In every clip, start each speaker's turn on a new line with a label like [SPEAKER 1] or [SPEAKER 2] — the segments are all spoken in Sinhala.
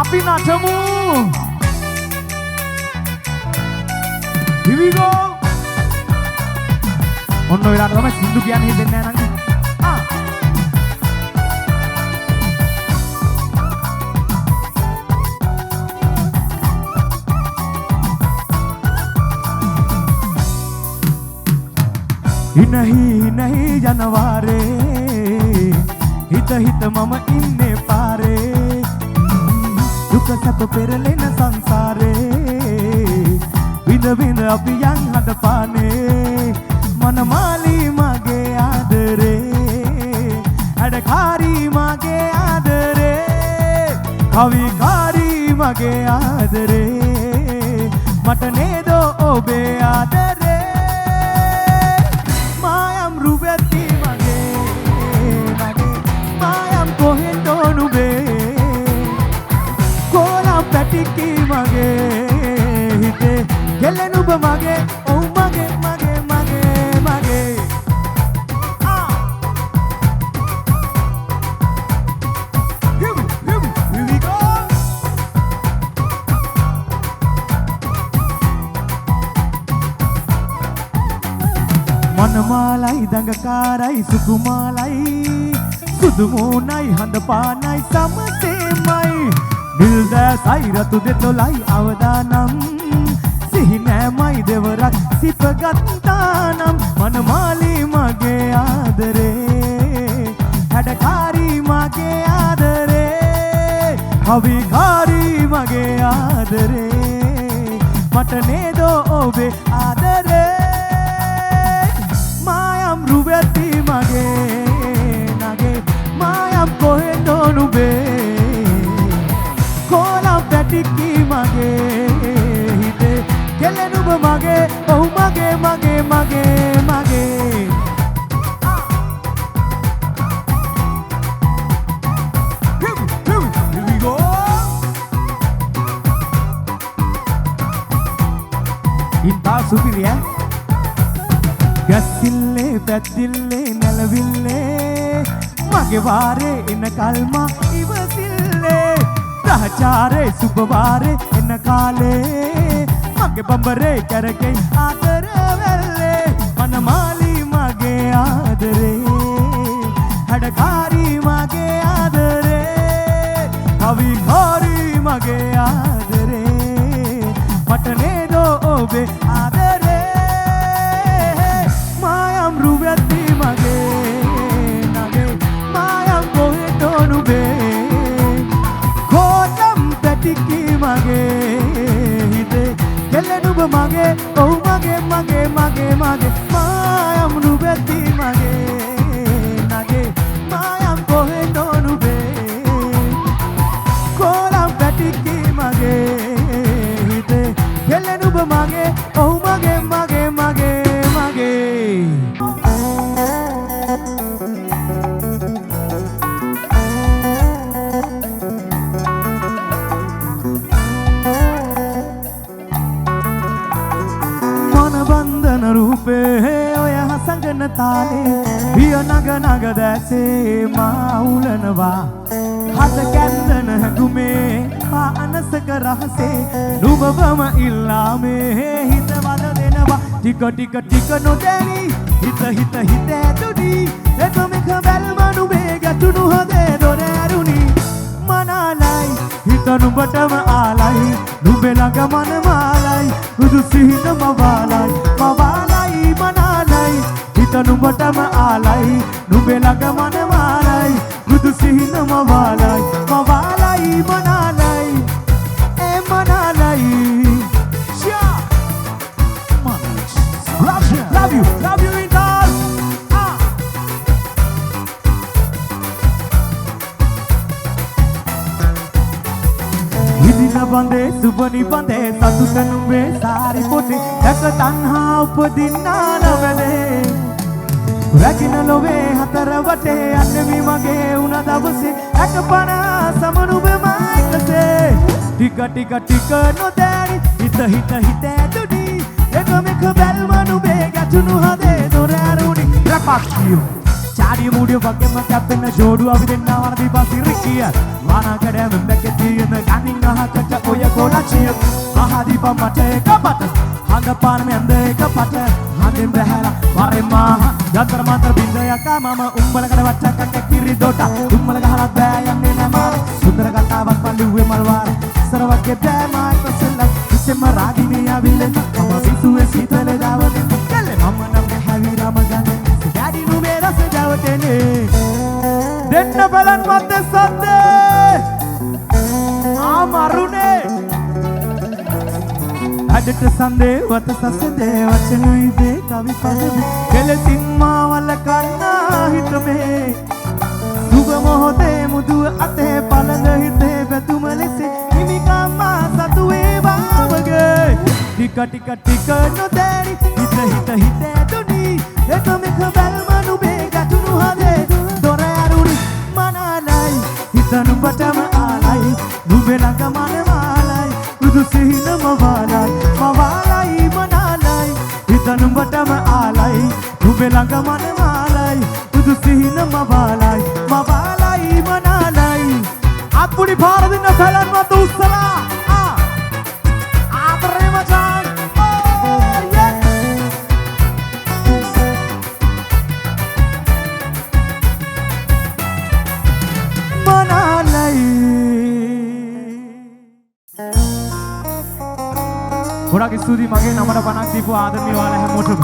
[SPEAKER 1] අපි නටමු. Here we go. ඔන්න ඔය රට තමයි සින්දු කියන්නේ හිතෙන්නේ නැහැ නංගි. नहीं जनवारे हित हित मम इन्ने पारे दुख सत पेरले न संसारे विद विद अपियं हद पाने मन माली मगे आदरे अडकारी मगे आदरे कविकारी मगे आदरे मटने दो ओबे आदरे Rubetti mage mage mayam kohendo nube kola patiki mage hite gelenuba mage oh mage mage mage mage here we go मनमालाई दंगकाराई सुकुमालाई सुदुमोनाई हंदपानाई समसेमाई दिलदासाई रतु देतोलाई अवदानम सिहिनैमाई देवरक सिपगत्तानम मनमाली मगे आदरे हडकारी मगे आदरे कविकारी मगे आदरे मटने दो ओबे आदरे Rubetti mage nage mayam kohendo nube kola patiki mage hite gelenuba mage oh mage mage mage mage here we go inta supiriya Gassille පැත්තිල්ලේ නැලවිල්ලේ මගේ වාරේ එන කල්ම ඉවසිල්ලේ රහචාරේ සුබවාරේ එන කාලේ මගේ බඹරේ කරකේ ආදර වැල්ලේ මනමාලි මගේ ආදරේ හඩකාරී මගේ ආදරේ කවිකාරී මගේ ආදරේ මට නේද ඔබේ ආදරේ Rubetti mage nage mayam kohendo nube kolam patiki mage hite gelenuba mage oh mage mage mage mage mayam rubetti mage nage mayam kohendo nube kolam patiki mage hite gelenuba mage oh mage mage mage mage रूपे ओय हसंगन ताले पिय नग नग दैसे माउलनवा हस कैंदन गुमे पानस करहसे नुबबम इल्लामे हित वद देनवा टिक टिक टिक नोदेनी හිත හිත හිත ඇතුනි එකමක බැල්මනු බේගතුණු හදේ දොරෑරුණි මනාලයි හිත නුඹටම ආලයි නුඹේ ළඟ මන මාලයි බුදු සිහින මවාලයි මවාලයි මනාලයි හිත නුඹටම ආලයි නුඹේ ළඟ මන මාලයි බුදු සිහින මවාලයි මවාලයි මනාලයි ඒ මනාලයි Love you in all. Hidina bande subani bande satuta numbe sari pote dak tanha upadinna navale ragina love hatara wate annemi mage una dawase ekapana samanube maikase tika tika tika no dani hita hita hita dudi ekame khabel manu be gatunu hade doraruni rapakio චාඩිය මූඩිය වගේම කැපෙන ජෝඩු අපි දෙන්න වරදී පස්සේ රිකිය වානාකඩම බැකේ තියෙන ගණින් අහකට ඔය ගොඩචිය අහදී පම්මට එක පට හඳ පාන මෙන්ද එක පට හඳෙන් බහැලා වරේ මහ යතර මතර බින්දයක මම උඹලකට වට්ටක් කිරි දොට උඹල ගහලා බෑ යන්නේ නෑ මම සුන්දර කතාවක් පඬුවේ මල්වාර සරවගේ බෑ මායි කොසල ඉතම රාගිනේ ආවිල්ල මම විසුවේ සීතල දාවද කල්ල මම නම් හැවිරම ගන්නේ ඩැඩි නුඹේ රස දවටනේ දෙන්න බලන් මත සද්දේ ආමරුනේ අදට සඳේ වත සසදේ වචනයි දේ කවි පදේ කෙලසින් මාවල කන්නා හිතමේ සුබ මොහොතේ මුදුව අතේ පළඳ හිතේ වැතුම ලෙසේ හිමිකම්ම සතු වේවා වගේ ටික ටික ටික නොදැරි හිත ඇතුනි එකමක බැල්ම නුඹේ ගැටුණු හදේ දොර ඇරුණි මනාලයි හිත නුඹටම ආලයි නුඹේ ළඟ මනමාලයි බුදු සිහිනම වාලයි මනාලයි හිත නුඹටම ආලයි නුඹේ ළඟ මනමාලයි බුදු සිහිනම වාලයි මනාලයි අත්පුඩි පාර දෙන්න සැලන් මත උස්සලා ආදරේ මචං ගොඩක් ස්තුතියි මගේ නමට පණක් දීපු ආදරණීය ඔයාලා හැමෝටම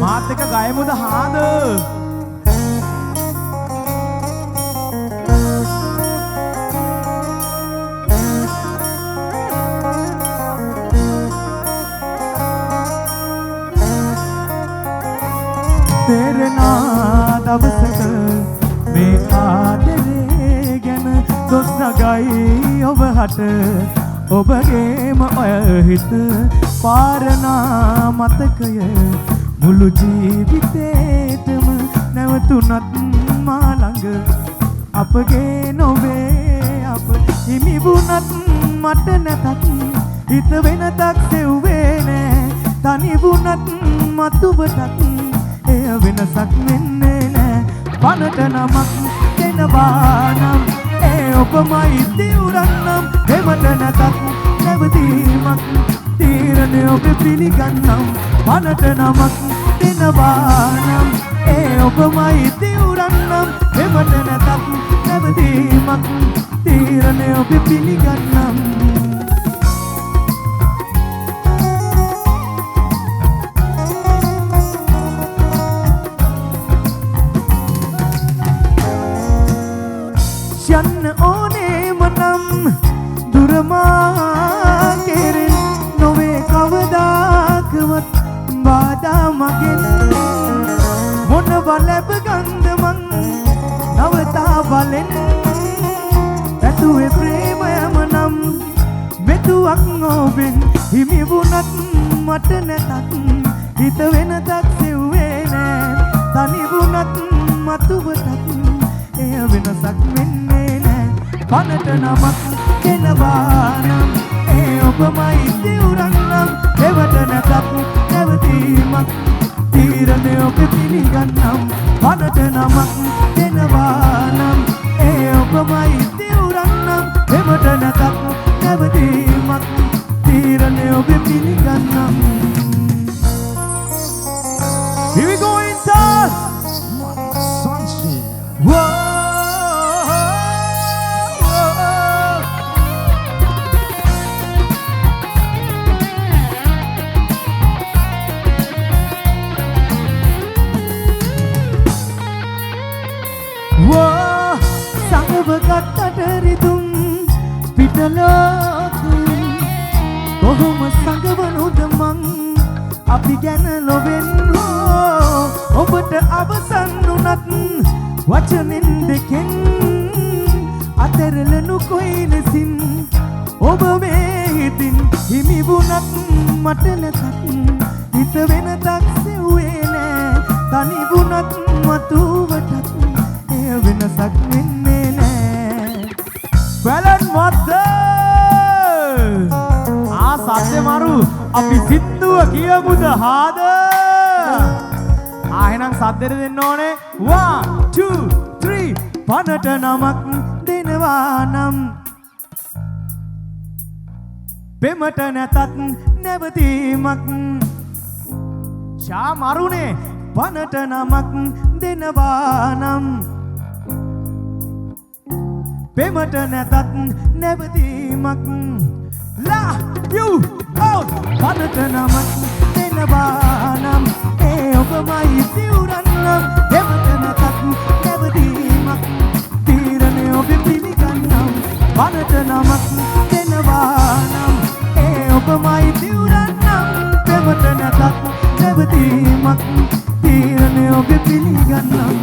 [SPEAKER 1] මාත් එක්ක ගයමුද හාද තේරෙනා දවසක මේ ආදරේ ගැන දොස් නගයි ඔබට ඔබගේම ඔය හිත පාරනා මතකය මුළු ජීවිතේටම නැවතුනත් මා ළඟ අපගේ නොවේ අප හිමි වුණත් මට නැතත් හිත වෙනතක් සෙව්වේ නෑ තනි වුණත් මතුවටත් එය වෙනසක් වෙන්නේ නෑ පනට නමක් දෙනවා නම් ඒ ඔබමයි දිවුරන්නම් දෙමට නැතත් නැවතීමක් තීරණය ඔබ පිළිගන්නම් පනට නමක් දෙනවා නම් ඒ ඔබමයි දිවුරන්නම් දෙමට නැතත් නැවතීමක් තීරණය ඔබ පිළිගන්නම් යන්න ඕනේම නම් දුරමා කෙරෙන් නොවේ කවදාකවත් බාධා මගෙන් මොනව ලැබ ගන්ද මං නවතා බලෙන් ඇතුවේ ප්‍රේමයම නම් මෙතුවක් ඔබෙන් හිමි වුණත් මට නැතත් හිත වෙනතක් සෙව්වේ නෑ තනි වුණත් මතුවටත් එය වෙනසක් වෙන්නේ නෑ පනට නමක් දෙනවා නම් ඒ ඔබමයි දිවුරන්නම් දෙවට නැතත් නැවතීමක් තීරණය ඔබ පිළිගන්නම් පනට නමක් දෙනවා නම් ඒ ඔබමයි දිවුරන්නම් දෙවට නැතත් නැවතීමක් තීරණය ඔබ පිළිගන්නම් Here we go inside Sunshine Whoa ගත්තට රිදුම් පිටලෝක කොහොම සංගවනුද මං අපි ගැන ලොවෙන් ඔබට අවසන් වුණත් වචනෙන් දෙකෙන් අතරලනු කොයි ලෙසින් ඔබ මේ හිතින් හිමි වුණත් මට නැතත් හිත වෙනතක් සෙව්වේ නෑ තනි වුණත් මතුවටත් එය වෙනසක් වෙන්නේ නෑ වැලන් මත සත්‍ය මරු අපි සින්දුව කියමුද හාද එහෙනම් සද්දෙට දෙන්න ඕනේ 1 2 3 පනට නමක් දෙනවා නම් පෙමට නැතත් නැවතීමක් ශා මරුනේ පනට නමක් දෙනවා නම් පෙමට නැතත් නැවතීමක් love you out පනට නමක් දෙනවා නම් ඒ ඔබමයි සිවුරන් නම් පෙමට නැතත් නැවතීමක් තීරණය ඔබ පිළිගන්නම් පනට නමක් දෙනවා නම් ඒ ඔබමයි සිවුරන් නම් පෙමට නැතත් නැවතීමක් තීරණය ඔබ පිළිගන්නම්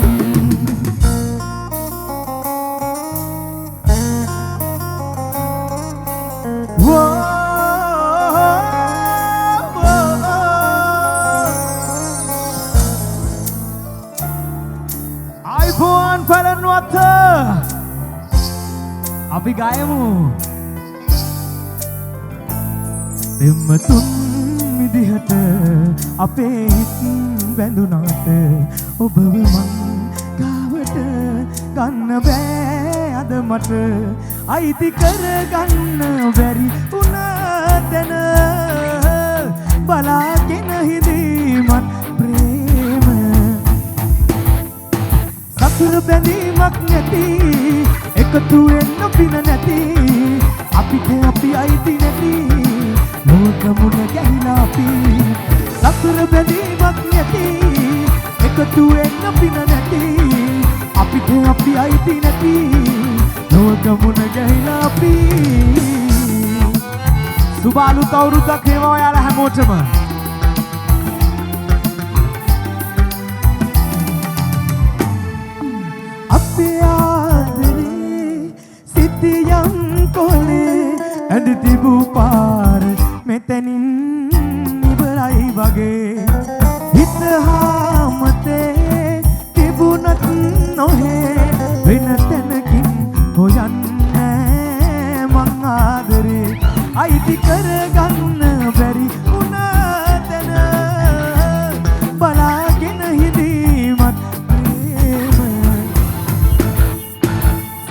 [SPEAKER 1] iPhone පලනුවත්ත අපි ගයමු දෙම්මතුන් විදිහට අපේ හිත් බැඳුනාට ඔබව මං ගාවට ගන්න බෑ අද මට අයිති කරගන්න බැරි උන දැන බලාගෙන හිඳීමත් ප්‍රේම සතුර බැඳීමක් නැති එකතු වෙන්න පින නැති අපිට අපි අයිති නැති ලෝකමුණ ගැහිලා අපි සතුර බැඳීමක් නැති එකතු වෙන්න පින නැති අපිට අපි අයිති නැති ලෝකමුණ ගැහිලා අපි සුබාලුත් අවුරුද්දක් වේවා ඔයාලා හැමෝටම අපේ ආදරේ සිටියම් කොලේ ඇඳ තිබූ පාර මෙතනින් ඉවරයි වගේ හිත හාමතේ තිබුණත් නොහේ වෙන තැනකින් හොයන්නේ මං ආදරේ අයිති කරගන්න බැරි උන තැන බලාගෙන හිඳීමත් ප්‍රේම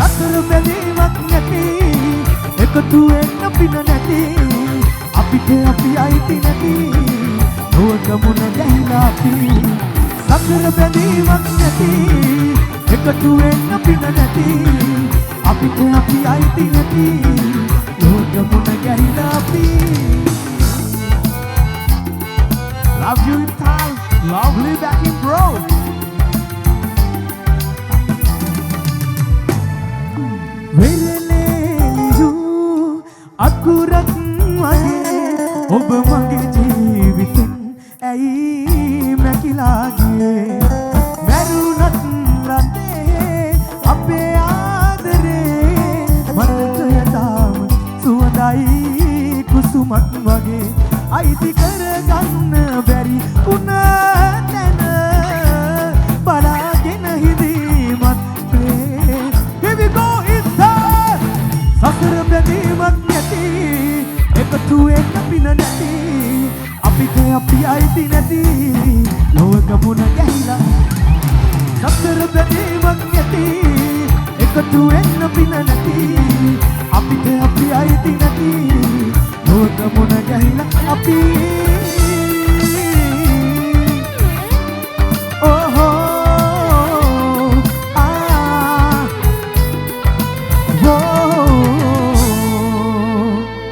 [SPEAKER 1] සතර බැඳීමක් නැති එකතු වෙන්න පින නැති අපිට අපි අයිති නැති ලෝකමුණ ගැහිලා අපි සතර බැඳීමක් නැති එකතු වෙන්න පින නැති අපිට අපි අයිති නැති ලෝකමුණ ගැහිලා අපි love you in time lovely back in bro වෙලෙලෙලියු අකුරක් වගේ ඔබ මගේ ජීවිතෙන් ඇයි මැකිලා ගියේ මැරුණත් රටේ අපේ ආදරේ මතකය තාම සුවඳයි කුසුමක් වගේ අයිති කරගන්න බැරි උන තැන බලාගෙන හිඳීමත් ප්‍රේ here we go inside සසර බැඳීමක් නැති එකතු වෙන්න පින නැති අපිට අපි අයිති නැති ලෝකමුණ ගැහිලා සතර බැඳීමක් නැති එකතු වෙන්න පින නැති අපිට අපි අයිති නැති ලෝකමුණ ගැහිලා අපි oh